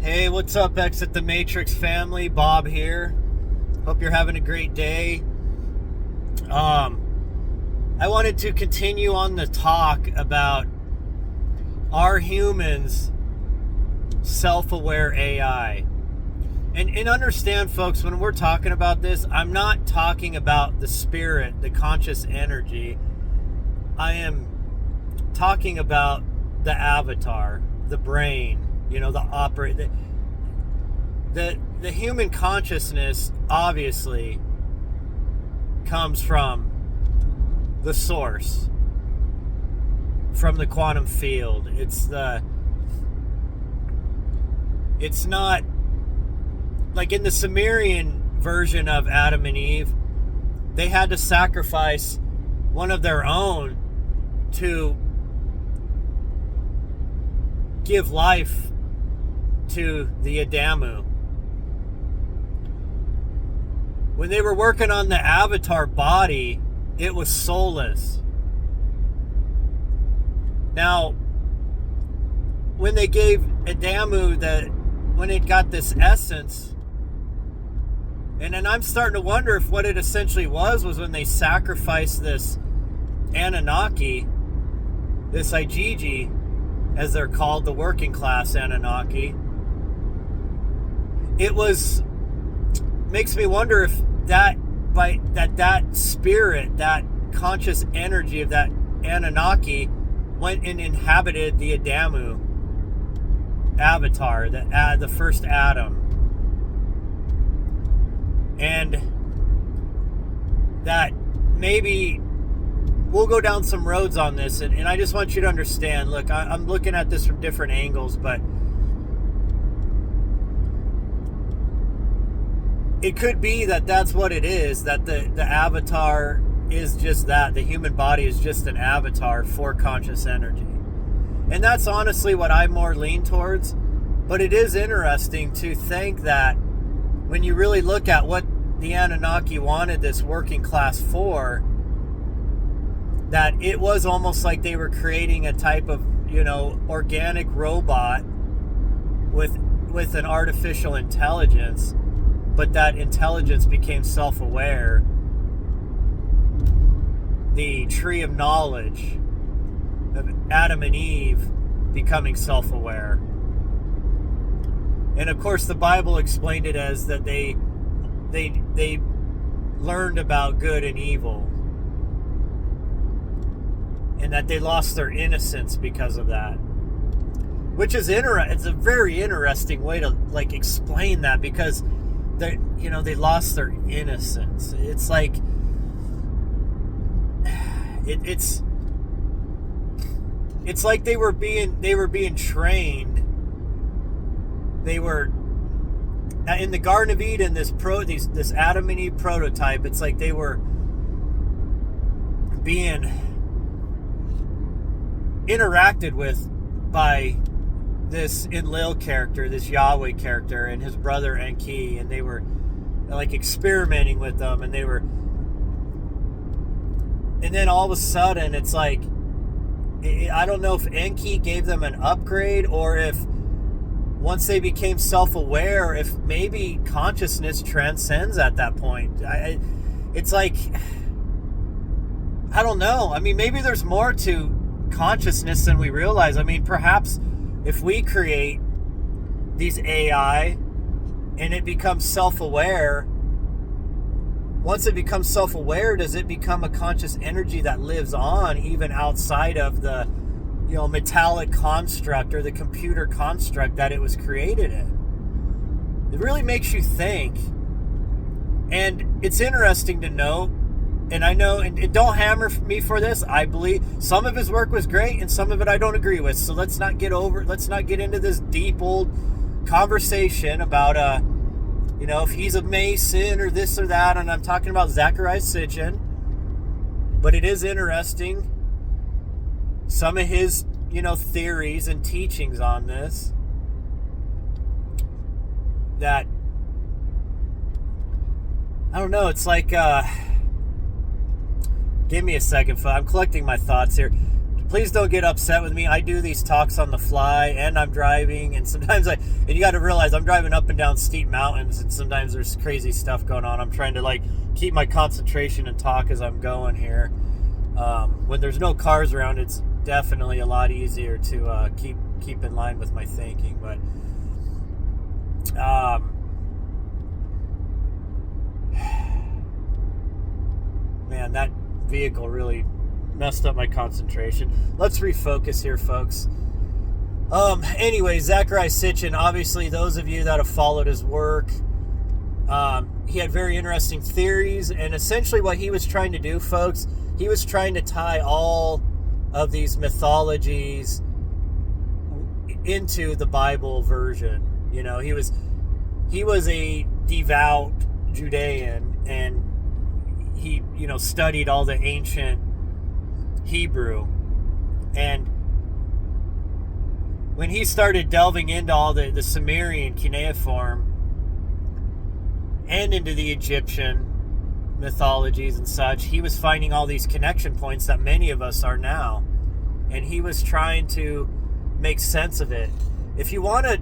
Hey, what's up, Exit the Matrix family? Bob here. Hope you're having a great day. I wanted to continue on the talk about, are humans self-aware AI? And understand, folks, when we're talking about this, I'm not talking about the spirit, the conscious energy. I am talking about the avatar, the brain, the human consciousness obviously comes from the source, from the quantum field. It's not like in the Sumerian version of Adam and Eve, they had to sacrifice one of their own to give life to the Adamu. When they were working on the avatar body, it was soulless. Now, when they gave Adamu when it got this essence, and then I'm starting to wonder if what it essentially was when they sacrificed this Anunnaki, this Igigi, as they're called, the working class Anunnaki. Makes me wonder if that spirit, that conscious energy of that Anunnaki went and inhabited the Adamu avatar, the first Adam. And that maybe we'll go down some roads on this, and I just want you to understand, look, I'm looking at this from different angles, but it could be that that's what it is, that the avatar is just that. The human body is just an avatar for conscious energy. And that's honestly what I more lean towards. But it is interesting to think that when you really look at what the Anunnaki wanted this working class for, that it was almost like they were creating a type of, organic robot with an artificial intelligence. But that intelligence became self-aware. The tree of knowledge of Adam and Eve becoming self-aware. And of course the Bible explained it as that they learned about good and evil. And that they lost their innocence because of that. Which is it's a very interesting way to explain that, because they lost their innocence. It's like it's like they were being trained. They were in the Garden of Eden. This Adam and Eve prototype. It's like they were being interacted with by this Enlil character, this Yahweh character, and his brother Enki, and they were experimenting with them, and then all of a sudden it's like, I don't know if Enki gave them an upgrade, or if once they became self-aware, if maybe consciousness transcends at that point. It's like, I don't know. I mean, maybe there's more to consciousness than we realize. I mean, perhaps if we create these AI and it becomes self-aware, once it becomes self-aware, does it become a conscious energy that lives on even outside of the metallic construct or the computer construct that it was created in? It really makes you think. And it's interesting to note, and I know, and don't hammer me for this, I believe some of his work was great and some of it I don't agree with. So let's not get into this deep old conversation about if he's a Mason or this or that, and I'm talking about Zecharia Sitchin. But it is interesting, some of his theories and teachings on this, that I don't know, it's like give me a second, I'm collecting my thoughts here. please don't get upset with me. I do these talks on the fly, and I'm driving, and sometimes and you got to realize I'm driving up and down steep mountains, and sometimes there's crazy stuff going on. I'm trying to like keep my concentration and talk as I'm going here. When there's no cars around, it's definitely a lot easier to keep in line with my thinking. But man, that vehicle really messed up my concentration. Let's refocus here, folks. Anyway, Zecharia Sitchin, obviously those of you that have followed his work, he had very interesting theories, and essentially what he was trying to do, folks, he was trying to tie all of these mythologies into the Bible version. You know, he was a devout Judean, and he, you know, studied all the ancient Hebrew. And when he started delving into all the Sumerian cuneiform and into the Egyptian mythologies and such, he was finding all these connection points that many of us are now. And he was trying to make sense of it. If you want to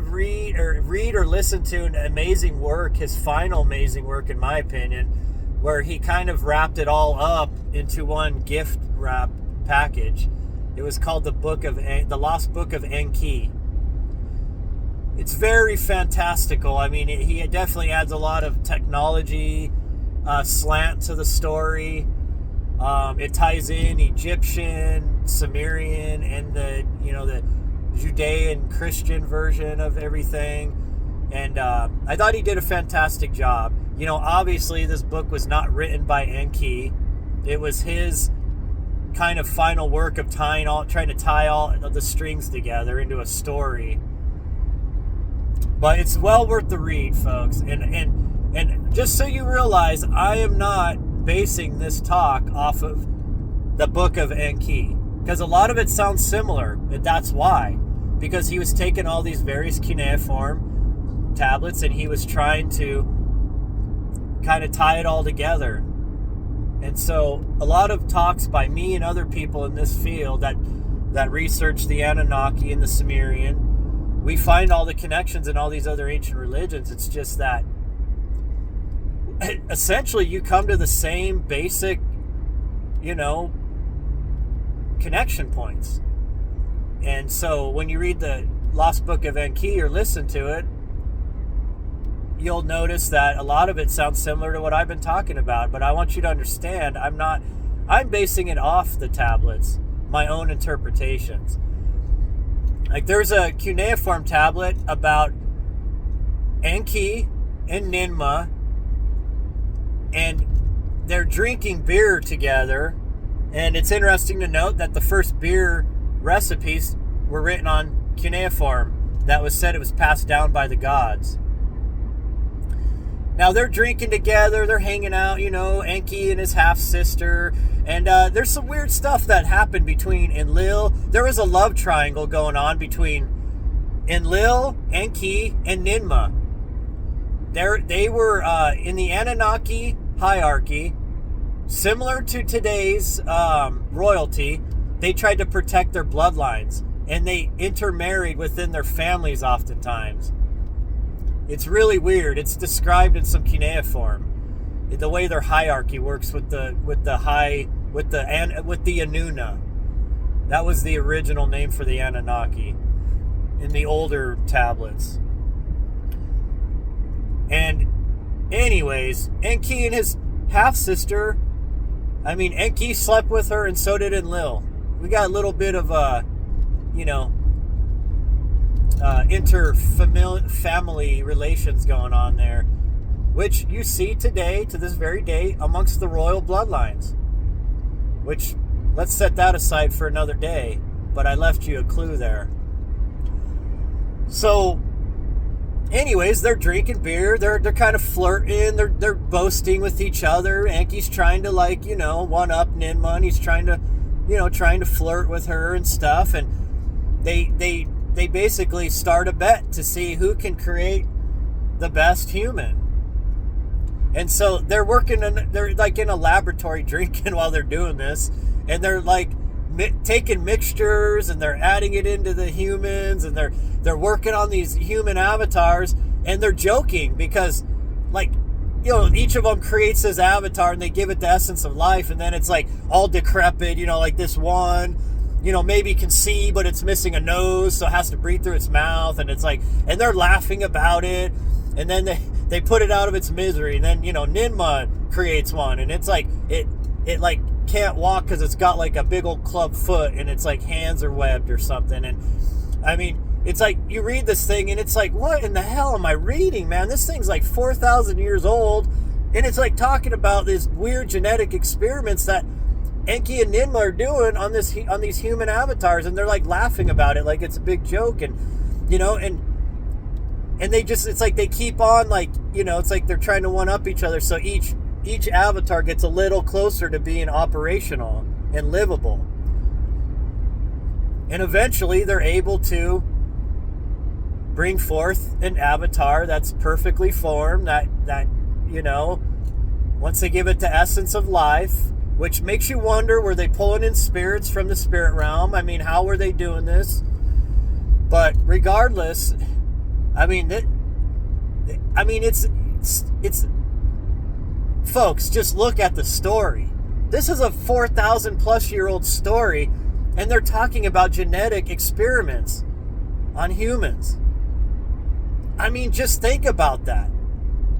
read or listen to an amazing work, his final amazing work, in my opinion, where he kind of wrapped it all up into one gift wrap package. It was called the Lost Book of Enki. It's very fantastical. I mean, he definitely adds a lot of technology slant to the story. It ties in Egyptian, Sumerian, and the Judean Christian version of everything. And I thought he did a fantastic job. You know, obviously this book was not written by Enki. It was his kind of final work of trying to tie all of the strings together into a story. But it's well worth the read, folks. And just so you realize, I am not basing this talk off of the Book of Enki, because a lot of it sounds similar. And that's why. Because he was taking all these various cuneiform tablets and he was trying to kind of tie it all together. And so a lot of talks by me and other people in this field that research the Anunnaki and the Sumerian, we find all the connections in all these other ancient religions. It's just that essentially you come to the same basic, connection points. And so when you read the Lost Book of Enki or listen to it, you'll notice that a lot of it sounds similar to what I've been talking about. But I want you to understand, I'm basing it off the tablets, my own interpretations. Like there's a cuneiform tablet about Enki and Ninmah, and they're drinking beer together. And it's interesting to note that the first beer recipes were written on cuneiform. That was said it was passed down by the gods. Now they're drinking together, they're hanging out, Enki and his half-sister. And there's some weird stuff that happened between Enlil. There was a love triangle going on between Enlil, Enki, and Ninmah. They were in the Anunnaki hierarchy, similar to today's royalty. They tried to protect their bloodlines, and they intermarried within their families oftentimes. It's really weird. It's described in some cuneiform, the way their hierarchy works with the Anuna. That was the original name for the Anunnaki in the older tablets. And anyways, Enki and his half-sister, Enki slept with her, and so did Enlil. We got a little bit of inter-family relations going on there, which you see today, to this very day, amongst the royal bloodlines. Which, let's set that aside for another day, but I left you a clue there. So, anyways, they're drinking beer, they're kind of flirting, they're boasting with each other. Enki's trying to one-up Ninmah, and he's trying to flirt with her and stuff, and they basically start a bet to see who can create the best human. And so they're like in a laboratory drinking while they're doing this, and they're like taking mixtures and they're adding it into the humans, and they're working on these human avatars, and they're joking because, like, you know, each of them creates this avatar and they give it the essence of life, and then it's like all decrepit, you know, like this one, you know, maybe can see, but it's missing a nose, so it has to breathe through its mouth, and it's like, and they're laughing about it, and then they put it out of its misery, and then, you know, Ninma creates one, and it's like, it like can't walk because it's got like a big old club foot, and it's like hands are webbed or something, and I mean, it's like, you read this thing, and it's like, what in the hell am I reading, man? This thing's like 4,000 years old, and it's like talking about these weird genetic experiments that Enki and Ninma are doing on these human avatars, and they're like laughing about it like it's a big joke, and, you know, and they just, it's like they keep on, like, you know, it's like they're trying to one up each other, so each avatar gets a little closer to being operational and livable. And eventually they're able to bring forth an avatar that's perfectly formed, that you know, once they give it the essence of life, which makes you wonder, were they pulling in spirits from the spirit realm? I mean, how were they doing this? But regardless, I mean, it's folks, just look at the story. This is a 4,000 plus year old story, and they're talking about genetic experiments on humans. I mean, just think about that.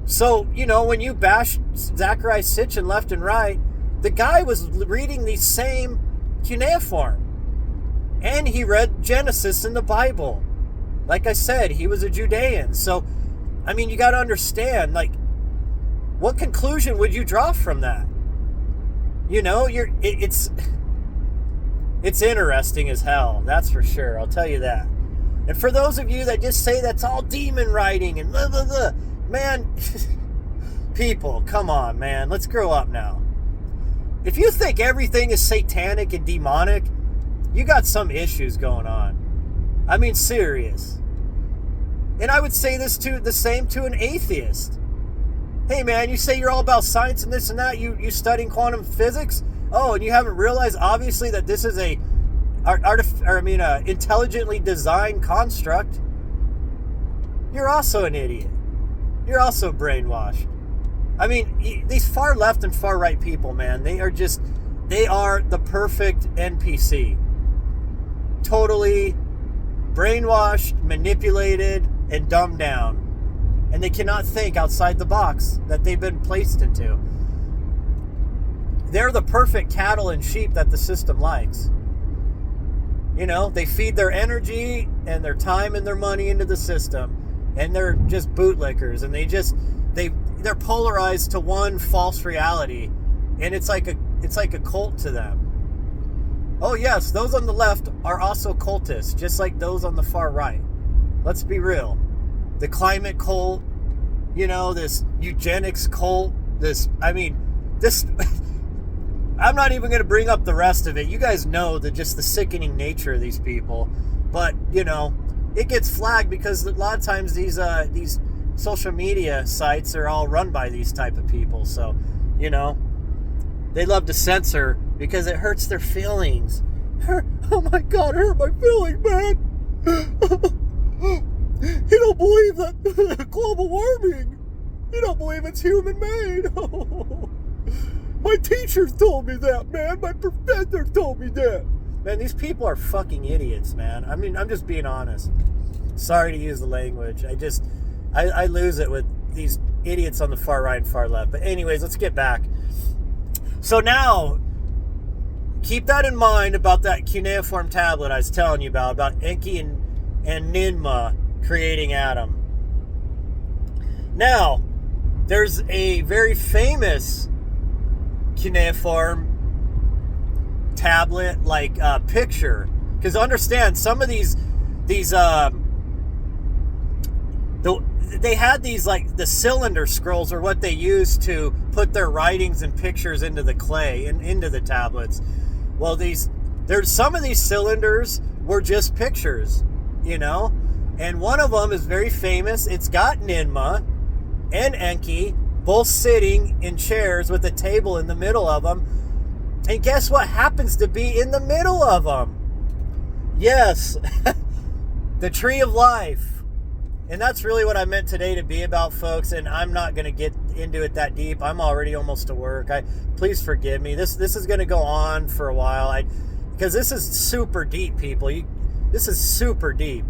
So, you know, when you bash Zecharia Sitchin left and right, the guy was reading the same cuneiform, and he read Genesis in the Bible. Like I said, he was a Judean. So, I mean, you got to understand, like, what conclusion would you draw from that? You know, it's interesting as hell, that's for sure. I'll tell you that. And for those of you that just say that's all demon writing and blah, blah, blah, man, people, come on, man. Let's grow up now. If you think everything is satanic and demonic, you got some issues going on. I mean, serious. And I would say the same to an atheist. Hey, man, you say you're all about science and this and that. You studying quantum physics? Oh, and you haven't realized, obviously, that this is a intelligently designed construct. You're also an idiot. You're also brainwashed. I mean, these far left and far right people, man, they are the perfect NPC. Totally brainwashed, manipulated, and dumbed down. And they cannot think outside the box that they've been placed into. They're the perfect cattle and sheep that the system likes. You know, they feed their energy and their time and their money into the system, and they're just bootlickers, and they're polarized to one false reality, and it's like a cult to them. Oh yes, those on the left are also cultists, just like those on the far right. Let's be real. The climate cult, you know, this eugenics cult, I'm not even going to bring up the rest of it. You guys know the sickening nature of these people. But, you know, it gets flagged because a lot of times these social media sites are all run by these type of people. So, you know, they love to censor because it hurts their feelings. Oh my God, it hurt my feelings, man. You don't believe that global warming. You don't believe it's human-made. My teacher told me that, man. My professor told me that. Man, these people are fucking idiots, man. I mean, I'm just being honest. Sorry to use the language. I lose it with these idiots on the far right and far left. But anyways, let's get back. So now, keep that in mind about that cuneiform tablet I was telling you about Enki and Ninma creating Adam. Now, there's a very famous cuneiform tablet picture, because understand, some of these they had these, like, the cylinder scrolls are what they used to put their writings and pictures into the clay and into the tablets. Well, there's some of these cylinders were just pictures, you know, and one of them is very famous. It's got Ninma and Enki both sitting in chairs with a table in the middle of them, And guess what happens to be in the middle of them? Yes, the tree of life. And that's really what I meant today to be about, folks. And I'm not going to get into it that deep. I'm already almost to work. Please forgive me. This is going to go on for a while. Because this is super deep, people. This is super deep.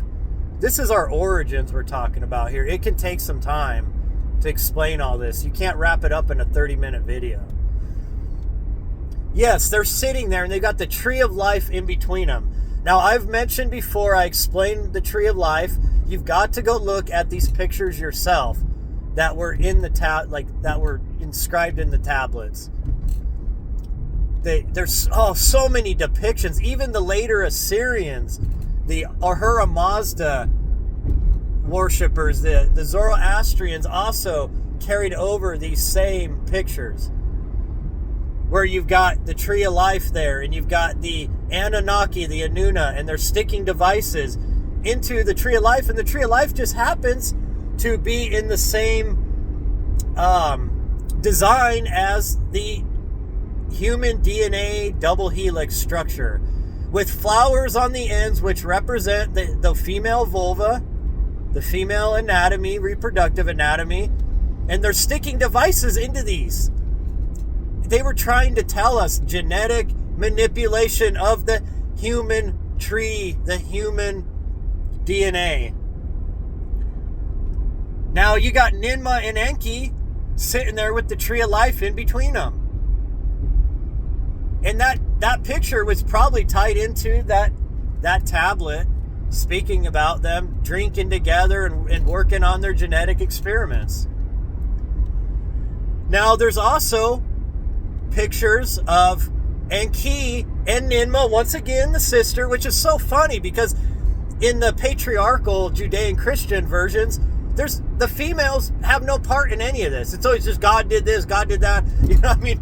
This is our origins we're talking about here. It can take some time to explain all this. You can't wrap it up in a 30-minute video. Yes, they're sitting there and they've got the tree of life in between them. Now, I've mentioned before, I explained the tree of life. You've got to go look at these pictures yourself that were in the that were inscribed in the tablets. There's so many depictions. Even the later Assyrians, the Ahura Mazda worshippers, the Zoroastrians also carried over these same pictures, where you've got the tree of life there, and you've got the Anunnaki, the Anuna, and they're sticking devices into the tree of life, and the tree of life just happens to be in the same design as the human DNA double helix structure, with flowers on the ends which represent the female vulva, the female anatomy, reproductive anatomy, and they're sticking devices into these. They were trying to tell us genetic manipulation of the human tree, the human DNA. Now you got Ninmah and Enki sitting there with the tree of life in between them. And that picture was probably tied into that tablet, speaking about them drinking together and working on their genetic experiments. Now there's also pictures of Enki and Ninmah, once again the sister, which is so funny because in the patriarchal Judean Christian versions, the females have no part in any of this. It's always just God did this, God did that. You know what I mean?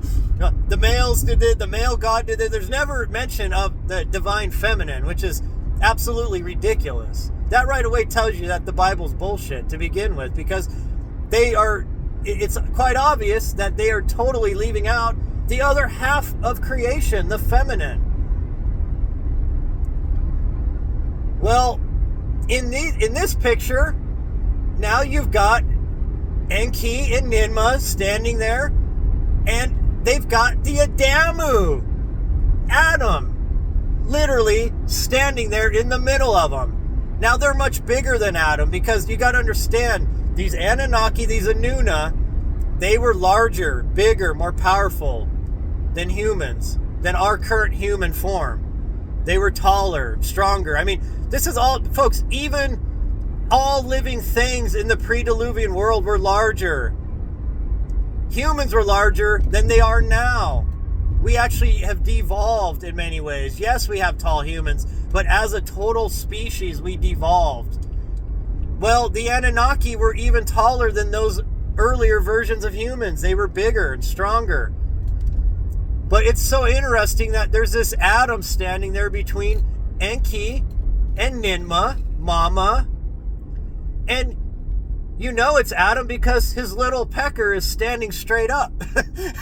The males did it, the male God did it. There's never mention of the divine feminine, which is absolutely ridiculous. That right away tells you that the Bible's bullshit to begin with, because it's quite obvious that they are totally leaving out the other half of creation, the feminine. Well, in this picture, now you've got Enki and Ninmah standing there, and they've got the Adamu, Adam, literally standing there in the middle of them. Now they're much bigger than Adam, because you got to understand, these Anunnaki, these Anuna, they were larger, bigger, more powerful than humans, than our current human form. They were taller, stronger. I mean, this is all, folks, even all living things in the pre-Diluvian world were larger. Humans were larger than they are now. We actually have devolved in many ways. Yes, we have tall humans, but as a total species, we devolved. Well, the Anunnaki were even taller than those earlier versions of humans. They were bigger and stronger. But it's so interesting that there's this Adam standing there between Enki and Ninmah, Mama. And you know it's Adam because his little pecker is standing straight up.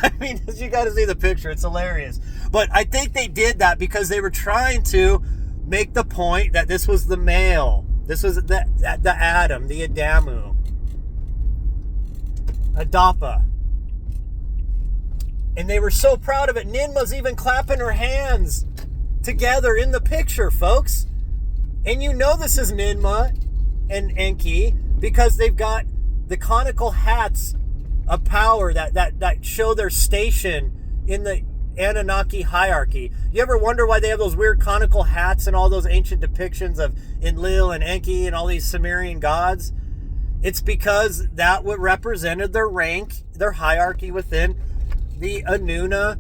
I mean, you got to see the picture. It's hilarious. But I think they did that because they were trying to make the point that this was the male. This was the Adam, the Adamu. Adapa. And they were so proud of it. Ninmah's even clapping her hands together in the picture, folks. And you know this is Ninmah and Enki because they've got the conical hats of power that show their station in the Anunnaki hierarchy. You ever wonder why they have those weird conical hats and all those ancient depictions of Enlil and Enki and all these Sumerian gods? It's because that what represented their rank, their hierarchy within the Anuna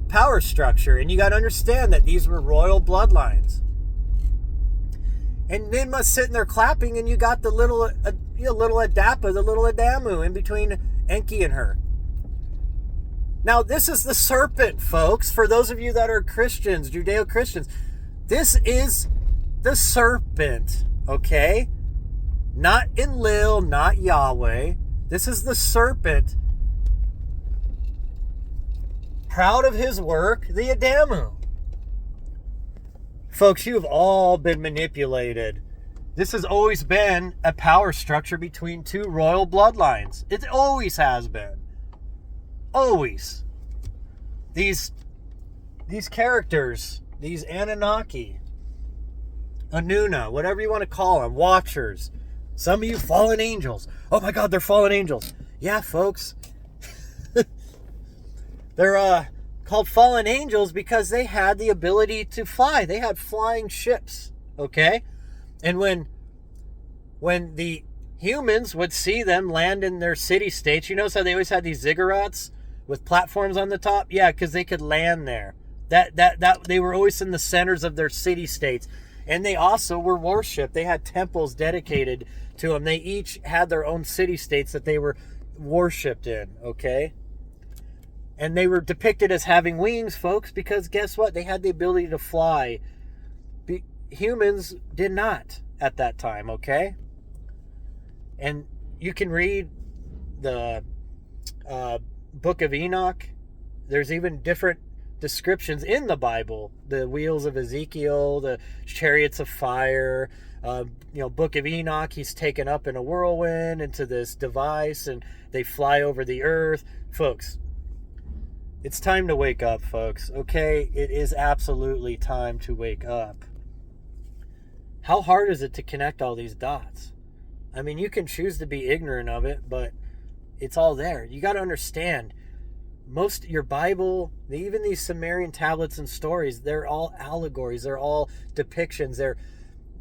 power structure. And you got to understand that these were royal bloodlines. And Ninmah's sitting there clapping, and you got the little Adapa, the little Adamu in between Enki and her. Now, this is the serpent, folks. For those of you that are Christians, Judeo-Christians, this is the serpent, okay? Not Enlil, not Yahweh. This is the serpent proud of his work, the Adamu. Folks, you've all been manipulated. This has always been a power structure between two royal bloodlines. It always has been. Always. These characters, these Anunnaki, Anuna, whatever you want to call them, Watchers, some of you fallen angels. Oh my God, they're fallen angels. Yeah, folks. They're called fallen angels because they had the ability to fly. They had flying ships, okay? And when the humans would see them land in their city-states, you notice how they always had these ziggurats with platforms on the top? Yeah, because they could land there. That they were always in the centers of their city-states. And they also were worshipped. They had temples dedicated to them. They each had their own city-states that they were worshipped in, okay? And they were depicted as having wings, folks, because guess what? They had the ability to fly. Humans did not at that time, okay? And you can read the Book of Enoch. There's even different descriptions in the Bible. The wheels of Ezekiel, the chariots of fire. Book of Enoch, he's taken up in a whirlwind into this device, and they fly over the earth. Folks, it's time to wake up, folks, okay? It is absolutely time to wake up. How hard is it to connect all these dots? I mean, you can choose to be ignorant of it, but it's all there. You got to understand, your Bible, even these Sumerian tablets and stories, they're all allegories. They're all depictions.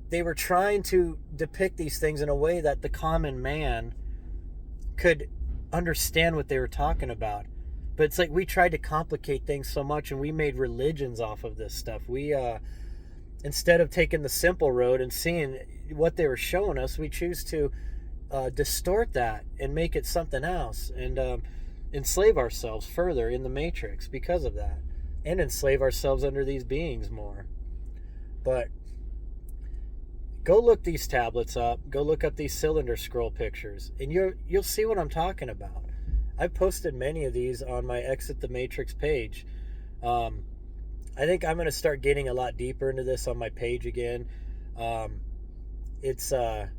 They were trying to depict these things in a way that the common man could understand what they were talking about. But it's like we tried to complicate things so much, and we made religions off of this stuff. We, instead of taking the simple road and seeing what they were showing us, we choose to distort that and make it something else, and enslave ourselves further in the matrix because of that, and enslave ourselves under these beings more. But go look these tablets up. Go look up these cylinder scroll pictures, and you'll see what I'm talking about. I've posted many of these on my Exit the Matrix page. I think I'm going to start getting a lot deeper into this on my page again. The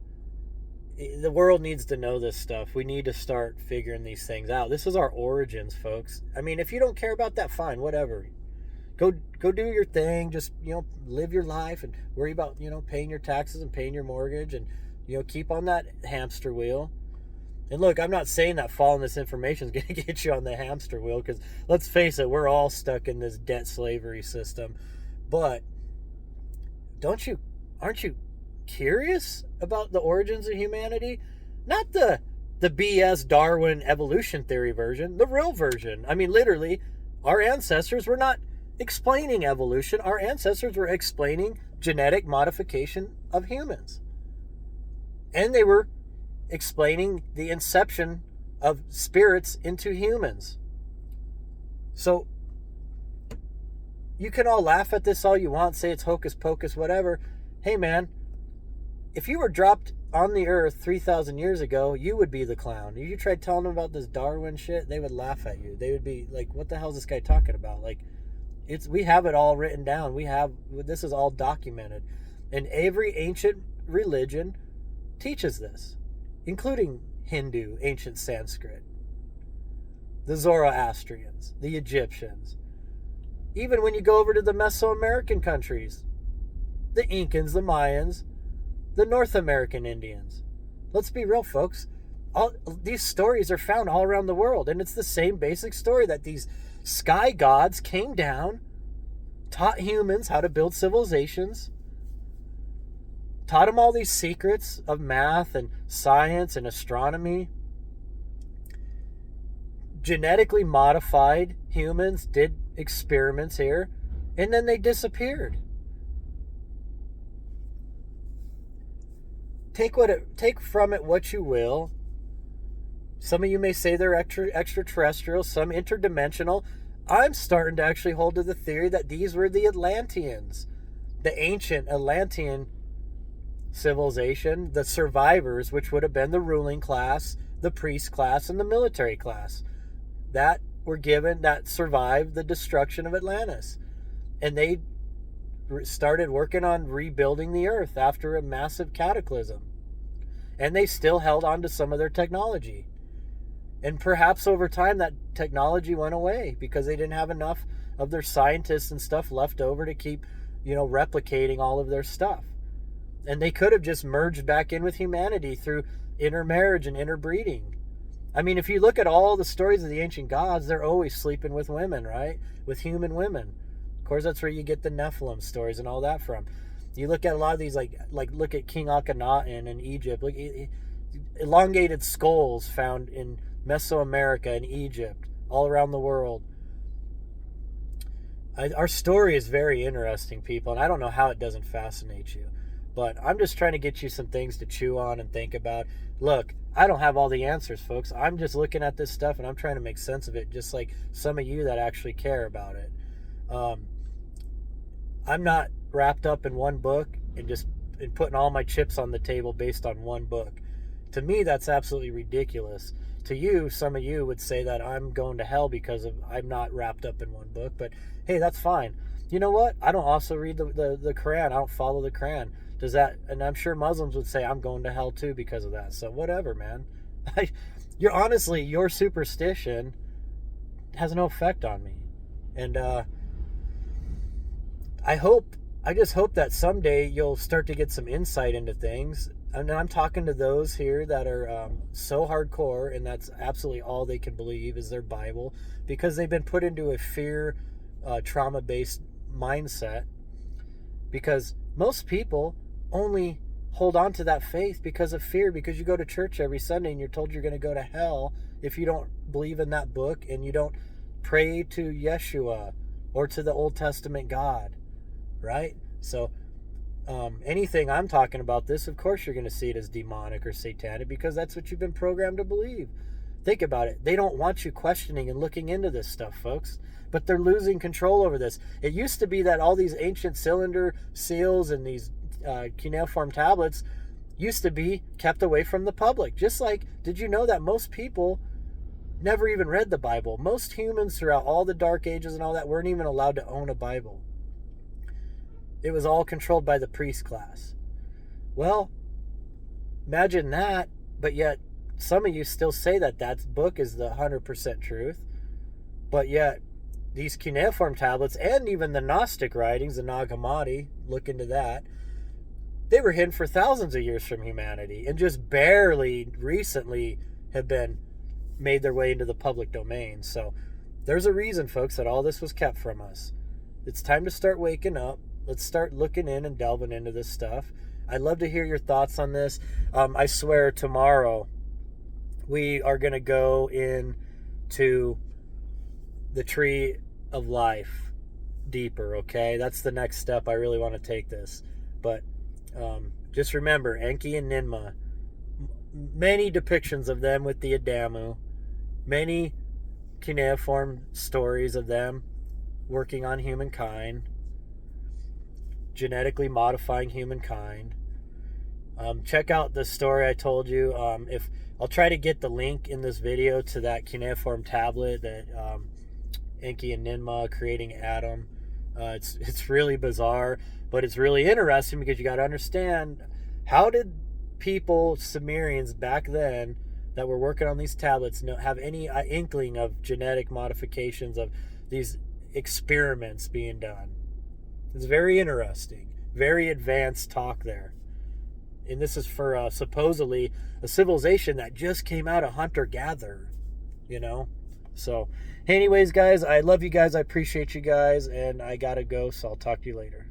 world needs to know this stuff. We need to start figuring these things out. This is our origins, folks. I mean, if you don't care about that, fine, whatever. Go do your thing. Just, live your life and worry about, paying your taxes and paying your mortgage, and, keep on that hamster wheel. And look, I'm not saying that following this information is going to get you on the hamster wheel, because let's face it, we're all stuck in this debt slavery system. But aren't you curious about the origins of humanity? Not the BS Darwin evolution theory version, the real version. I mean, literally, our ancestors were not explaining evolution. Our ancestors were explaining genetic modification of humans. And they were explaining the inception of spirits into humans. So you can all laugh at this all you want, say it's hocus pocus, whatever. Hey man, if you were dropped on the earth 3,000 years ago, you would be the clown. If you tried telling them about this Darwin shit, they would laugh at you. They would be like, what the hell is this guy talking about? Like, we have it all written down. This is all documented. And every ancient religion teaches this, including Hindu, ancient Sanskrit, the Zoroastrians, the Egyptians. Even when you go over to the Mesoamerican countries, the Incans, the Mayans, the North American Indians. Let's be real, folks. All these stories are found all around the world, and it's the same basic story that these sky gods came down, taught humans how to build civilizations, taught them all these secrets of math and science and astronomy, genetically modified humans, did experiments here, and then they disappeared. Take from it what you will. Some of you may say they're extraterrestrial, some interdimensional. I'm starting to actually hold to the theory that these were the Atlanteans, the ancient Atlantean civilization, the survivors, which would have been the ruling class, the priest class, and the military class. That were given that survived the destruction of Atlantis. And they started working on rebuilding the earth after a massive cataclysm. And they still held on to some of their technology. And perhaps over time that technology went away because they didn't have enough of their scientists and stuff left over to keep, replicating all of their stuff. And they could have just merged back in with humanity through intermarriage and interbreeding. I mean, if you look at all the stories of the ancient gods, they're always sleeping with women, right? With human women. Of course, that's where you get the Nephilim stories and all that from. You look at a lot of these, like look at King Akhenaten in Egypt. Look, elongated skulls found in Mesoamerica and Egypt, all around the world. Our story is very interesting, people, and I don't know how it doesn't fascinate you. But I'm just trying to get you some things to chew on and think about. Look, I don't have all the answers, folks. I'm just looking at this stuff and I'm trying to make sense of it, just like some of you that actually care about it. I'm not wrapped up in one book and putting all my chips on the table based on one book. To me, that's absolutely ridiculous. To you, some of you would say that I'm going to hell because I'm not wrapped up in one book. But hey, that's fine. You know what? I don't also read the Quran. I don't follow the Quran. Does that? And I'm sure Muslims would say I'm going to hell too because of that. So whatever, man. Your superstition has no effect on me. And I just hope that someday you'll start to get some insight into things. And I'm talking to those here that are so hardcore, and that's absolutely all they can believe is their Bible, because they've been put into a fear, trauma-based mindset. Because most people only hold on to that faith because of fear, because you go to church every Sunday and you're told you're going to go to hell if you don't believe in that book and you don't pray to Yeshua or to the Old Testament God, right? So anything I'm talking about this, of course you're going to see it as demonic or satanic, because that's what you've been programmed to believe. Think about it. They don't want you questioning and looking into this stuff, folks, but they're losing control over this. It used to be that all these ancient cylinder seals and these cuneiform tablets used to be kept away from the public. Just like, did you know that most people never even read the Bible? Most humans throughout all the Dark Ages and all that weren't even allowed to own a Bible. It was all controlled by the priest class. Well, imagine that, but yet some of you still say that book is the 100% truth, but yet these cuneiform tablets and even the Gnostic writings, the Nag Hammadi, look into that, they were hidden for thousands of years from humanity and just barely recently have been made their way into the public domain. So there's a reason, folks, that all this was kept from us. It's time to start waking up. Let's start looking in and delving into this stuff. I'd love to hear your thoughts on this. I swear tomorrow we are going to go into the Tree of Life deeper, okay? That's the next step. I really want to take this. But just remember, Enki and Ninmah, many depictions of them with the Adamu, many cuneiform stories of them working on humankind, genetically modifying humankind. Check out the story I told you. If I'll try to get the link in this video to that cuneiform tablet that Enki and Ninmah creating Adam. It's really bizarre, but it's really interesting, because you got to understand, how did people, Sumerians back then that were working on these tablets, have any inkling of genetic modifications, of these experiments being done? It's very interesting, very advanced talk there. And this is for supposedly a civilization that just came out of hunter-gatherer, So anyways, guys, I love you guys. I appreciate you guys, and I gotta go, so I'll talk to you later.